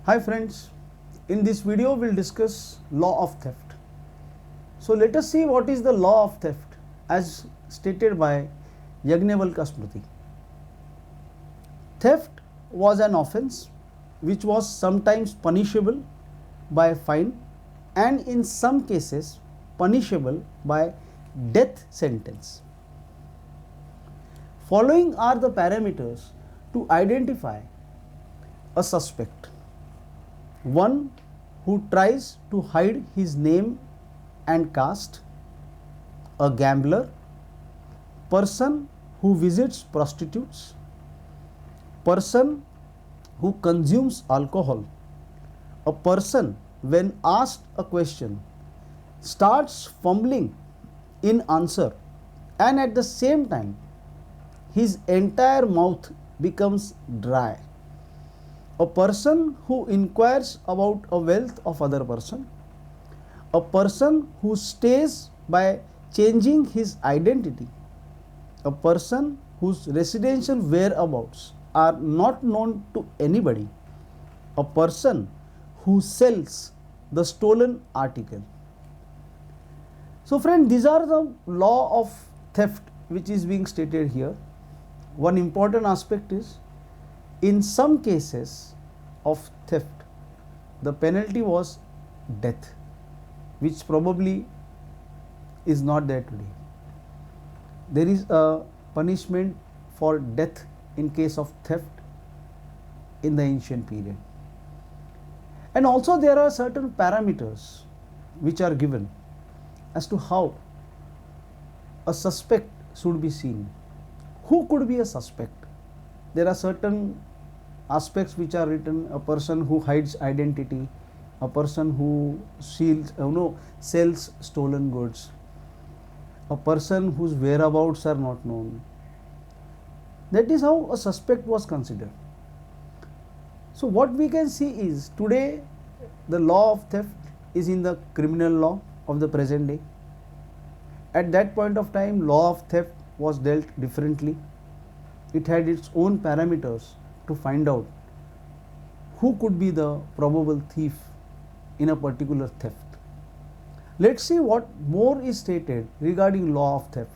Hi friends, in this video we'll discuss law of theft. So let us see what is the law of theft as stated by Yajnavalkya Smriti. Theft was an offence which was sometimes punishable by fine and in some cases punishable by death sentence. Following are the parameters to identify a suspect. One who tries to hide his name and caste, a gambler, person who visits prostitutes, person who consumes alcohol, a person when asked a question starts fumbling in answer and at the same time his entire mouth becomes dry. A person who inquires about a wealth of other person, a person who stays by changing his identity, a person whose residential whereabouts are not known to anybody, a person who sells the stolen article. So friend, these are the law of theft which is being stated here. One important aspect is, in some cases of theft, the penalty was death, which probably is not there today. There is a punishment for death in case of theft in the ancient period. And also there are certain parameters which are given as to how a suspect should be seen. Who could be a suspect? There are certain aspects which are written: a person who hides identity, a person who sells stolen goods, a person whose whereabouts are not known. That is how a suspect was considered. So what we can see is, today the law of theft is in the criminal law of the present day. At that point of time, law of theft was dealt differently. It had its own parameters to find out who could be the probable thief in a particular theft. Let's see what more is stated regarding law of theft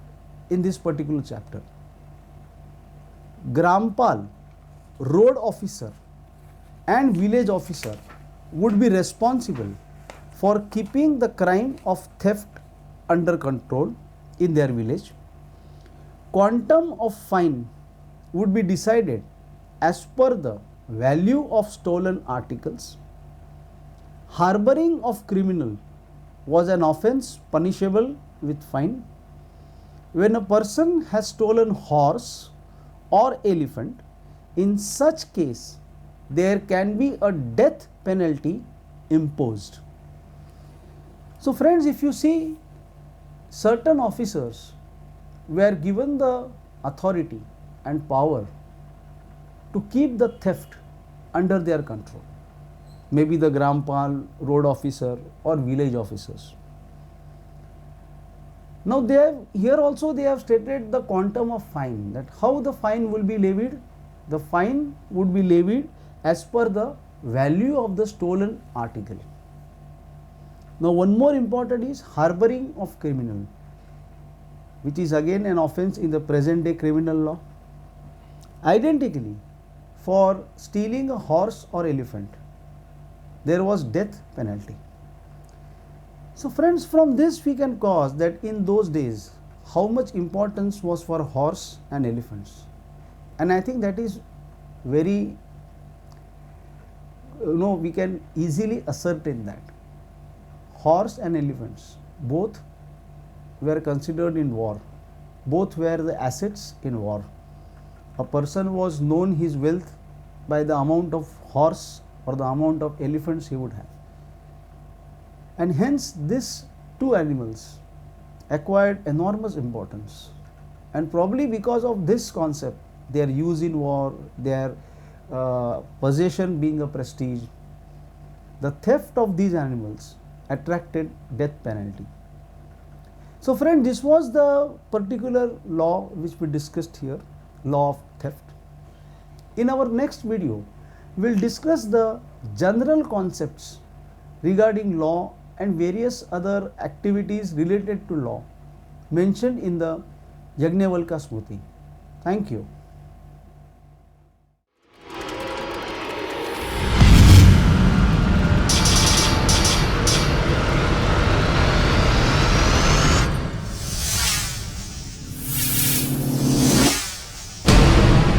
in this particular chapter. Grampal, road officer and village officer would be responsible for keeping the crime of theft under control in their village. Quantum of fine would be decided as per the value of stolen articles. Harboring of criminal was an offence punishable with fine. When a person has stolen horse or elephant, in such case there can be a death penalty imposed. So friends, if you see, certain officers were given the authority and power to keep the theft under their control. Maybe the Grampal, road officer or village officers. Now here also they have stated the quantum of fine, that how the fine will be levied. The fine would be levied as per the value of the stolen article. Now one more important is harboring of criminal, which is again an offence in the present day criminal law. Identically, for stealing a horse or elephant, there was death penalty. So friends, from this we can cause that in those days how much importance was for horse and elephants. And I think that is very, we can easily ascertain that horse and elephants both were considered in war, both were the assets in war. A person was known his wealth by the amount of horse or the amount of elephants he would have. And hence these two animals acquired enormous importance. And probably because of this concept, their use in war, their possession being a prestige, the theft of these animals attracted death penalty. So friend, this was the particular law which we discussed here, law of theft. In our next video, we will discuss the general concepts regarding law and various other activities related to law mentioned in the Yajnavalkya Smriti. Thank you.